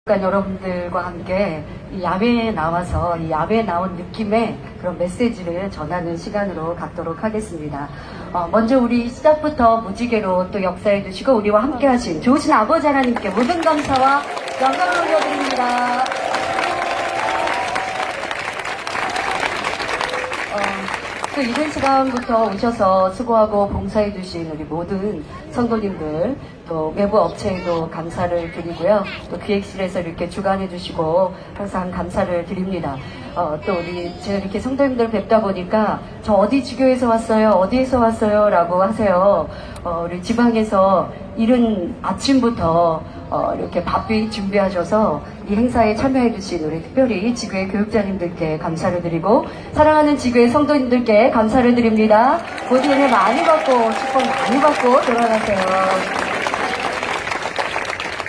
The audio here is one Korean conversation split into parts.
그러니까 여러분들과 함께 이 야외에 나와서 이 야외에 나온 느낌의 그런 메시지를 전하는 시간으로 갖도록 하겠습니다. 먼저 우리 시작부터 무지개로 또 역사해 주시고 우리와 함께 하신 좋으신 아버지 하나님께 모든 감사와 영광을 올려드립니다. 또 이른 시간부터 오셔서 수고하고 봉사해 주신 우리 모든 성도님들, 또 외부 업체에도 감사를 드리고요. 또 기획실에서 이렇게 주관해 주시고 항상 감사를 드립니다. 또 제가 이렇게 성도님들 뵙다 보니까 저 어디 지교에서 왔어요? 어디에서 왔어요? 라고 하세요. 우리 지방에서 이른 아침부터 이렇게 바삐 준비하셔서 이 행사에 참여해 주신 우리 특별히 지교의 교육자님들께 감사를 드리고 사랑하는 지교의 성도님들께 감사를 드립니다. 모든 은혜 많이 받고 축복 많이 받고 돌아가세요.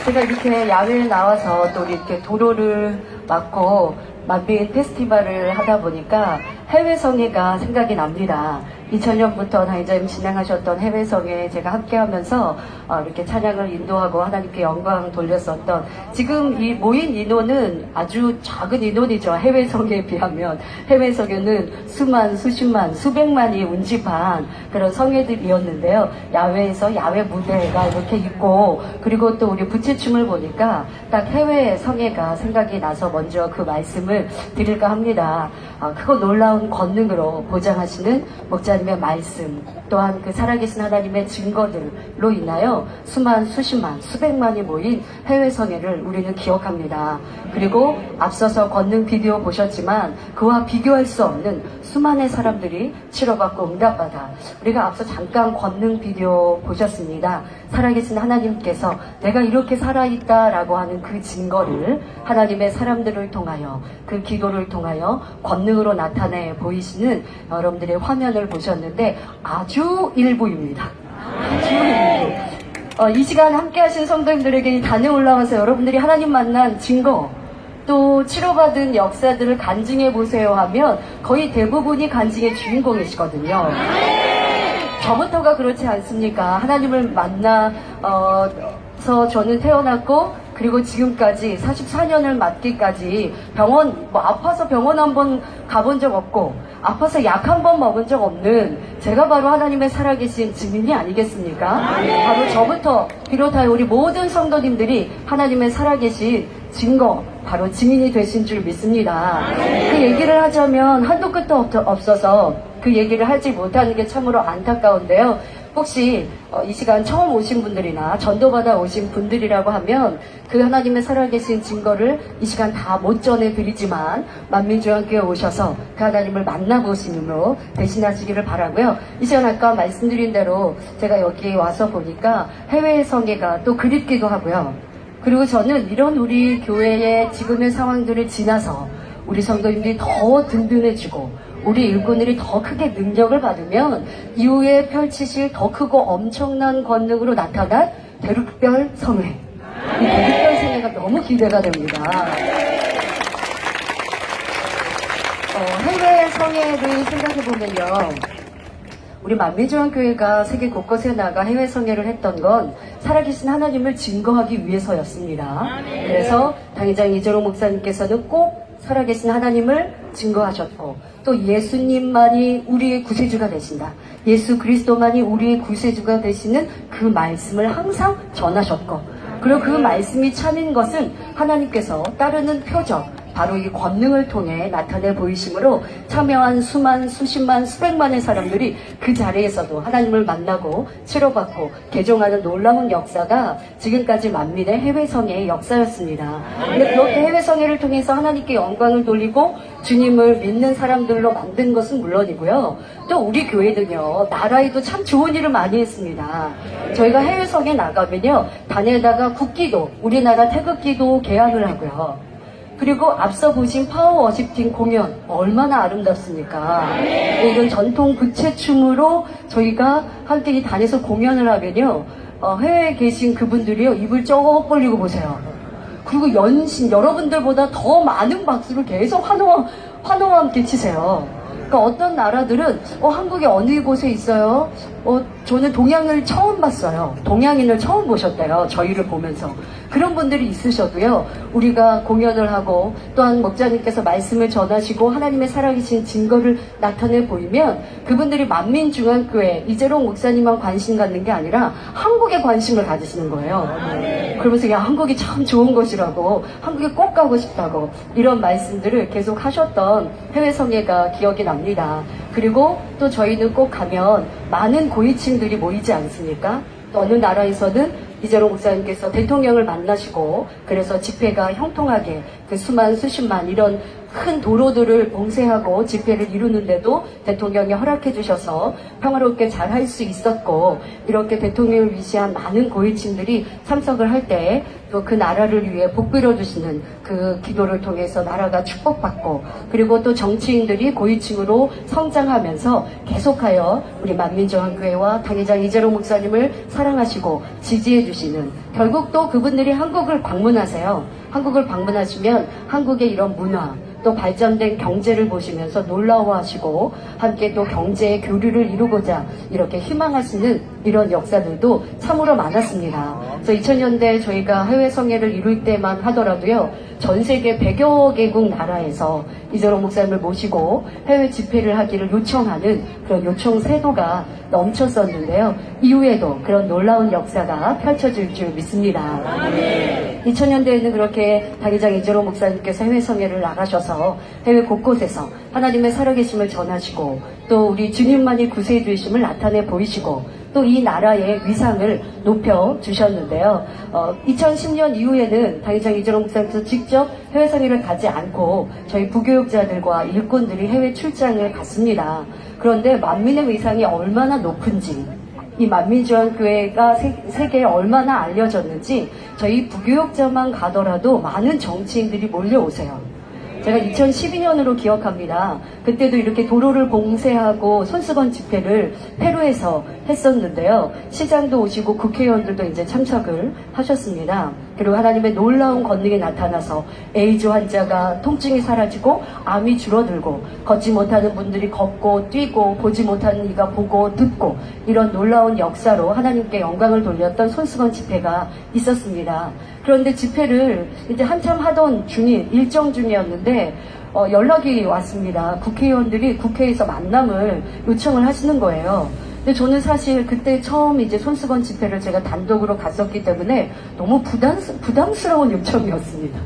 제가 이렇게 야외에 나와서 또 이렇게 도로를 막고 만빈 페스티벌을 하다 보니까 해외성회가 생각이 납니다. 2000년부터 당회자님 진행하셨던 해외성회 제가 함께 하면서 이렇게 찬양을 인도하고 하나님께 영광 돌렸었던, 지금 이 모인 인원은 아주 작은 인원이죠. 해외성회에 비하면. 해외성회는 수십만, 수백만이 운집한 그런 성회들이었는데요. 야외에서 야외 무대가 이렇게 있고, 그리고 또 우리 부채춤을 보니까 딱 해외 성회가 생각이 나서 먼저 그 말씀을 드릴까 합니다. 크고 놀라운 권능으로 보장하시는 목자님의 말씀, 또한 그 살아계신 하나님의 증거들로 인하여 수십만, 수백만이 모인 해외 성회를 우리는 기억합니다. 그리고 앞서서 권능 비디오 보셨지만 그와 비교할 수 없는 수많은 사람들이 치료받고 응답받아, 우리가 앞서 잠깐 권능 비디오 보셨습니다. 살아계신 하나님께서 내가 이렇게 살아있다라고 하는 그 증거를 하나님의 사람들을 통하여, 그 기도를 통하여 권능으로 나타내 보이시는 여러분들의 화면을 보셨는데 아주 일부입니다. 아주 일부. 이 시간 함께 하신 성도님들에게 단에 올라와서 여러분들이 하나님 만난 증거, 또 치료받은 역사들을 간증해 보세요 하면 거의 대부분이 간증의 주인공이시거든요. 저부터가 그렇지 않습니까? 하나님을 만나서 저는 태어났고, 그리고 지금까지 44년을 맞기까지 아파서 병원 한번 가본 적 없고, 아파서 약 한 번 먹은 적 없는 제가 바로 하나님의 살아계신 증인이 아니겠습니까? 바로 저부터 비롯하여 우리 모든 성도님들이 하나님의 살아계신 증거, 바로 증인이 되신 줄 믿습니다. 그 얘기를 하자면 한도 끝도 없어서 그 얘기를 하지 못하는 게 참으로 안타까운데요. 혹시 이 시간 처음 오신 분들이나 전도받아 오신 분들이라고 하면 그 하나님의 살아계신 증거를 이 시간 다 못 전해드리지만 만민중앙교회 오셔서 그 하나님을 만나보심으로 대신하시기를 바라고요. 이 시간 아까 말씀드린 대로 제가 여기 와서 보니까 해외 성회가 또 그립기도 하고요. 그리고 저는 이런 우리 교회의 지금의 상황들을 지나서 우리 성도님들이 더 든든해지고 우리 일꾼들이 더 크게 능력을 받으면 이후에 펼치실 더 크고 엄청난 권능으로 나타난 대륙별 성회, 이 대륙별 성회가 너무 기대가 됩니다. 해외 성회를 생각해보면요, 우리 만민중앙교회가 세계 곳곳에 나가 해외 성회를 했던 건 살아계신 하나님을 증거하기 위해서였습니다. 그래서 당회장 이재롱 목사님께서는 꼭 살아계신 하나님을 증거하셨고, 또 예수님만이 우리의 구세주가 되신다, 예수 그리스도만이 우리의 구세주가 되시는 그 말씀을 항상 전하셨고, 그리고 그 말씀이 참인 것은 하나님께서 따르는 표적, 바로 이 권능을 통해 나타내 보이심으로 참여한 수십만, 수백만의 사람들이 그 자리에서도 하나님을 만나고 치료받고 개종하는 놀라운 역사가 지금까지 만민의 해외성회의 역사였습니다. 근데 그렇게 해외성회를 통해서 하나님께 영광을 돌리고 주님을 믿는 사람들로 만든 것은 물론이고요. 또 우리 교회는요, 나라에도 참 좋은 일을 많이 했습니다. 저희가 해외성회 나가면요, 단에다가 국기도, 우리나라 태극기도 개항을 하고요. 그리고 앞서 보신 파워워십팀 공연 얼마나 아름답습니까? 이런 전통 부채춤으로 저희가 함께 이 단에서 공연을 하면요, 해외에 계신 그분들이요, 입을 쩍 벌리고 보세요. 그리고 여러분들보다 더 많은 박수를 계속 환호와 함께 치세요. 그러니까 어떤 나라들은 한국이 어느 곳에 있어요? 저는 동양을 처음 봤어요. 동양인을 처음 보셨대요. 저희를 보면서. 그런 분들이 있으셔도요. 우리가 공연을 하고 또한 목자님께서 말씀을 전하시고 하나님의 살아계신 증거를 나타내 보이면 그분들이 만민중앙교회 이재롱 목사님만 관심 갖는 게 아니라 한국에 관심을 가지시는 거예요. 그러면서 야, 한국이 참 좋은 곳이라고, 한국에 꼭 가고 싶다고 이런 말씀들을 계속 하셨던 해외 성회가 기억이 납니다. 그리고 또 저희는 꼭 가면 많은 고위층들이 모이지 않습니까? 또 어느 나라에서는 이재롱 목사님께서 대통령을 만나시고 그래서 집회가 형통하게 그 수십만 이런 큰 도로들을 봉쇄하고 집회를 이루는데도 대통령이 허락해 주셔서 평화롭게 잘 할 수 있었고, 이렇게 대통령을 위시한 많은 고위층들이 참석을 할 때 또 그 나라를 위해 복 빌어주시는 그 기도를 통해서 나라가 축복받고, 그리고 또 정치인들이 고위층으로 성장하면서 계속하여 우리 만민중앙교회와 당회장 이재롱 목사님을 사랑하시고 지지해 주시는, 결국 또 그분들이 한국을 방문하세요. 한국을 방문하시면 한국의 이런 문화, 또 발전된 경제를 보시면서 놀라워하시고 함께 또 경제의 교류를 이루고자 이렇게 희망하시는 이런 역사들도 참으로 많았습니다. 그래서 2000년대 저희가 해외 성회를 이룰 때만 하더라도요, 전 세계 100여 개국 나라에서 이재롱 목사님을 모시고 해외 집회를 하기를 요청하는 그런 요청 세도가 넘쳤었는데요. 이후에도 그런 놀라운 역사가 펼쳐질 줄 믿습니다. 2000년대에는 그렇게 당회장 이재롱 목사님께서 해외 성회를 나가셔서 해외 곳곳에서 하나님의 살아계심을 전하시고 또 우리 주님만이 구세해 주심을 나타내 보이시고 또 이 나라의 위상을 높여 주셨는데요. 2010년 이후에는 당회장 이재롱 목사님께서 직접 해외 성회를 가지 않고 저희 부교육자들과 일꾼들이 해외 출장을 갔습니다. 그런데 만민의 위상이 얼마나 높은지, 이 만민중앙교회가 세계에 얼마나 알려졌는지 저희 부교육자만 가더라도 많은 정치인들이 몰려오세요. 제가 2012년으로 기억합니다. 그때도 이렇게 도로를 봉쇄하고 손수건 집회를 페루에서 했었는데요. 시장도 오시고 국회의원들도 이제 참석을 하셨습니다. 그리고 하나님의 놀라운 권능이 나타나서 에이즈 환자가 통증이 사라지고 암이 줄어들고 걷지 못하는 분들이 걷고 뛰고 보지 못하는 이가 보고 듣고 이런 놀라운 역사로 하나님께 영광을 돌렸던 손수건 집회가 있었습니다. 그런데 집회를 이제 한참 하던 중인 일정 중이었는데 연락이 왔습니다. 국회의원들이 국회에서 만남을 요청을 하시는 거예요. 근데 저는 사실 그때 처음 이제 손수건 집회를 제가 단독으로 갔었기 때문에 너무 부담스러운 요청이었습니다.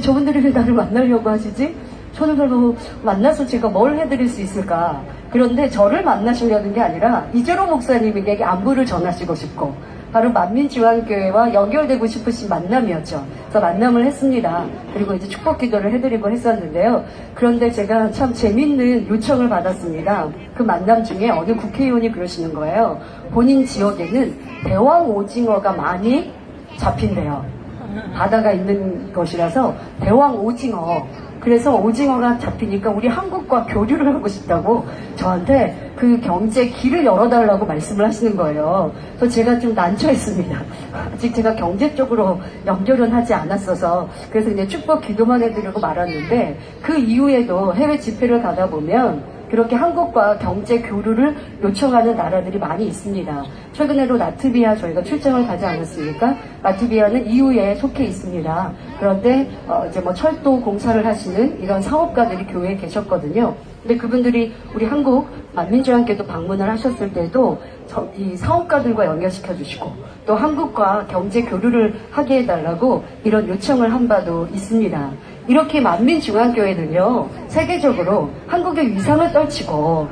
저분들이 왜 나를 만나려고 하시지? 저는 별로 만나서 제가 뭘 해드릴 수 있을까? 그런데 저를 만나시려는 게 아니라 이재롱 목사님에게 안부를 전하시고 싶고 바로 만민중앙교회와 연결되고 싶으신 만남이었죠. 그래서 만남을 했습니다. 그리고 이제 축복 기도를 해드리고 했었는데요. 그런데 제가 참 재밌는 요청을 받았습니다. 그 만남 중에 어느 국회의원이 그러시는 거예요. 본인 지역에는 대왕 오징어가 많이 잡힌대요. 바다가 있는 것이라서 대왕 오징어. 그래서 오징어가 잡히니까 우리 한국과 교류를 하고 싶다고 저한테 그 경제 길을 열어달라고 말씀을 하시는 거예요. 그래서 제가 좀 난처했습니다. 아직 제가 경제 쪽으로 연결은 하지 않았어서 그래서 이제 축복 기도만 해드리고 말았는데 그 이후에도 해외 집회를 가다 보면 그렇게 한국과 경제 교류를 요청하는 나라들이 많이 있습니다. 최근에도 라트비아 저희가 출장을 가지 않았습니까? 라트비아는 EU에 속해 있습니다. 그런데 이제 뭐 철도 공사를 하시는 이런 사업가들이 교회에 계셨거든요. 근데 그분들이 우리 한국 만민중앙교회도 방문을 하셨을 때도 이 사업가들과 연결시켜 주시고 또 한국과 경제 교류를 하게 해달라고 이런 요청을 한 바도 있습니다. 이렇게 만민중앙교회는요 세계적으로 한국의 위상을 떨치고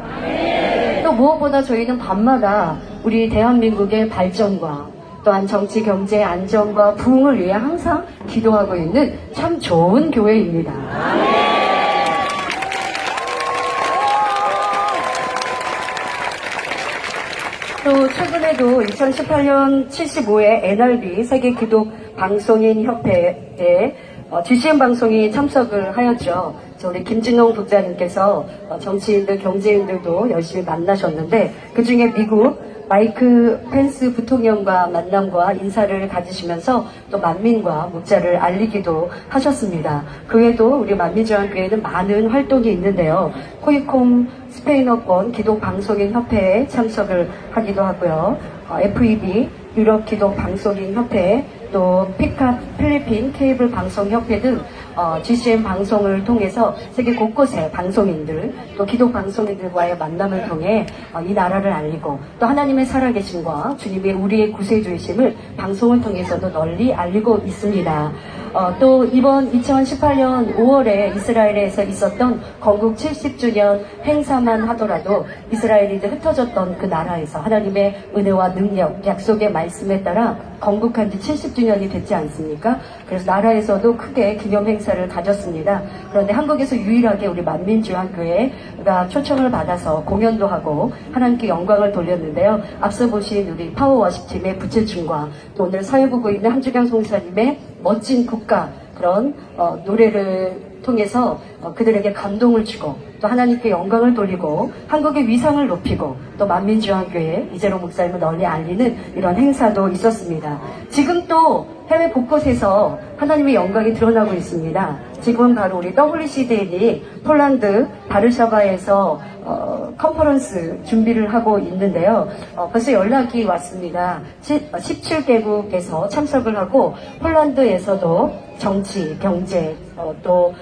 또 무엇보다 저희는 밤마다 우리 대한민국의 발전과 또한 정치, 경제, 안정과 부흥을 위해 항상 기도하고 있는 참 좋은 교회입니다. 또 최근에도 2018년 75회 NRB 세계기독방송인협회에 GCN 방송이 참석을 하였죠. 우리 김진홍 국장님께서 정치인들, 경제인들도 열심히 만나셨는데 그 중에 미국 마이크 펜스 부통령과 만남과 인사를 가지시면서 또 만민과 목자를 알리기도 하셨습니다. 그 외에도 우리 만민중앙교회는 많은 활동이 있는데요. 코이콤 스페인어권 기독방송인 협회에 참석을 하기도 하고요. FEB 유럽 기독방송인 협회, 또 피카 필리핀 케이블 방송협회 등 GCN 방송을 통해서 세계 곳곳의 방송인들, 또 기독 방송인들과의 만남을 통해 이 나라를 알리고 또 하나님의 살아계심과 주님의 우리의 구세주이심을 방송을 통해서도 널리 알리고 있습니다. 또 이번 2018년 5월에 이스라엘에서 있었던 건국 70주년 행사만 하더라도 이스라엘이 흩어졌던 그 나라에서 하나님의 은혜와 능력, 약속의 말씀에 따라 건국한 지 70주년이 됐지 않습니까? 그래서 나라에서도 크게 기념 행사를 가졌습니다. 그런데 한국에서 유일하게 우리 만민중앙교회가 초청을 받아서 공연도 하고 하나님께 영광을 돌렸는데요. 앞서 보신 우리 파워워십팀의 부채춤과 또 오늘 사회 보고 있는 한주경 송사님의 멋진 국가 그런 노래를 통해서 그들에게 감동을 주고 또 하나님께 영광을 돌리고 한국의 위상을 높이고 또 만민중앙교회 이재로 목사님을 널리 알리는 이런 행사도 있었습니다. 지금 또 해외 곳곳에서 하나님의 영광이 드러나고 있습니다. 지금은 바로 우리 WCDN이 폴란드 바르샤바에서 컨퍼런스 준비를 하고 있는데요. 벌써 연락이 왔습니다. 17개국에서 참석을 하고 폴란드에서도 정치, 경제, 또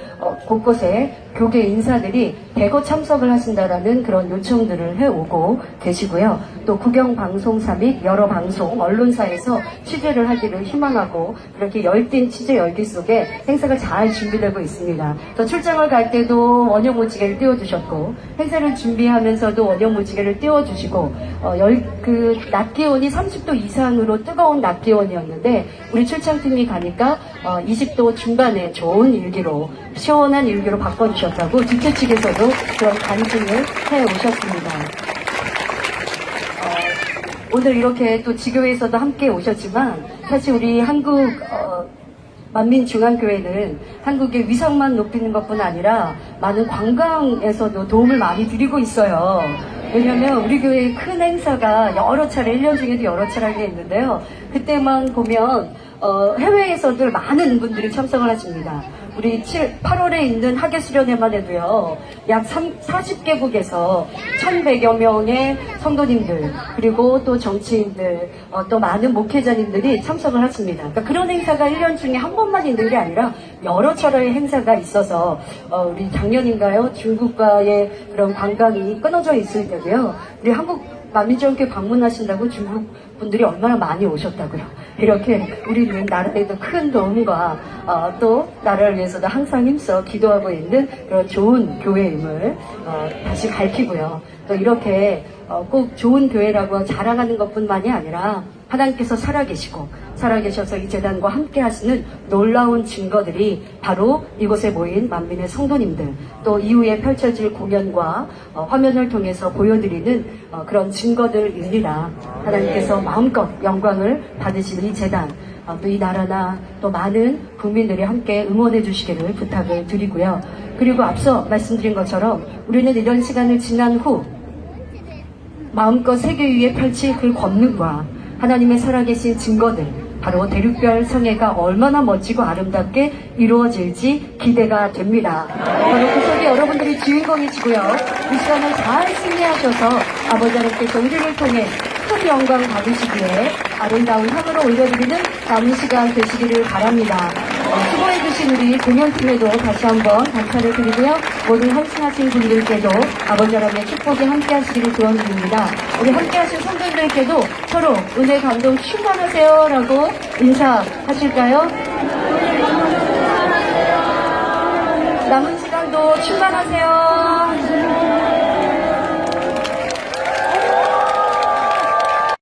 곳곳에 교계 인사들이 대거 참석을 하신다라는 그런 요청들을 해오고 계시고요. 또 국영방송사 및 여러 방송, 언론사에서 취재를 하기를 희망하고 그렇게 열띤 취재 열기 속에 행사가 잘 준비되고 있습니다. 또 출장을 갈 때도 원형무지개를 띄워주셨고 행사를 준비하면서도 원형무지개를 띄워주시고 낮 기온이 30도 이상으로 뜨거운 낮 기온이었는데 우리 출장팀이 가니까 20도 중반에 좋은 일기로 시원한 일기로 바꿔주셨다고 주최 측에서도 그런 간증을 해오셨습니다. 오늘 이렇게 또 지교회에서도 함께 오셨지만 사실 우리 한국 만민중앙교회는 한국의 위상만 높이는 것뿐 아니라 많은 관광에서도 도움을 많이 드리고 있어요. 왜냐면 우리 교회의 큰 행사가 여러 차례 1년 중에도 여러 차례 있는데요. 그때만 보면 해외에서도 많은 분들이 참석을 하십니다. 우리 8월에 있는 학예수련회만 해도요, 약 40개국에서 1,100여 명의 성도님들, 그리고 또 정치인들, 또 많은 목회자님들이 참석을 하십니다. 그러니까 그런 행사가 1년 중에 한 번만 있는 게 아니라 여러 차례의 행사가 있어서, 우리 작년인가요? 중국과의 그런 관광이 끊어져 있을 때도요, 우리 한국 만민중앙교회 방문하신다고 중국 분들이 얼마나 많이 오셨다고요. 이렇게 우리는 나라에도 큰 도움과 또 나라를 위해서도 항상 힘써 기도하고 있는 그런 좋은 교회임을 다시 밝히고요. 또 이렇게 꼭 좋은 교회라고 자랑하는 것뿐만이 아니라 하나님께서 살아계셔서 이 재단과 함께 하시는 놀라운 증거들이 바로 이곳에 모인 만민의 성도님들, 또 이후에 펼쳐질 공연과 화면을 통해서 보여드리는 그런 증거들입니다. 하나님께서 마음껏 영광을 받으시는 이 재단, 또 이 나라나 또 많은 국민들이 함께 응원해 주시기를 부탁을 드리고요. 그리고 앞서 말씀드린 것처럼 우리는 이런 시간을 지난 후 마음껏 세계 위에 펼칠 그 권능과 하나님의 살아계신 증거들, 바로 대륙별 성회가 얼마나 멋지고 아름답게 이루어질지 기대가 됩니다. 바로 그 속에 여러분들이 주인공이시고요. 이 시간을 잘 승리하셔서 아버지 하나님께서 우리를 통해 큰 영광 받으시기에 아름다운 향으로 올려드리는 남은 시간 되시기를 바랍니다. 수고해주신 우리 공연팀에도 다시 한번 감사를 드리고요. 모든 헌신하신 분들께도 아버지 하나님의 축복이 함께 하시기를 소원드립니다. 우리 함께 하신 성도님들께도 서로 은혜 감동 충만하세요 라고 인사하실까요? 남은 시간도 충만하세요.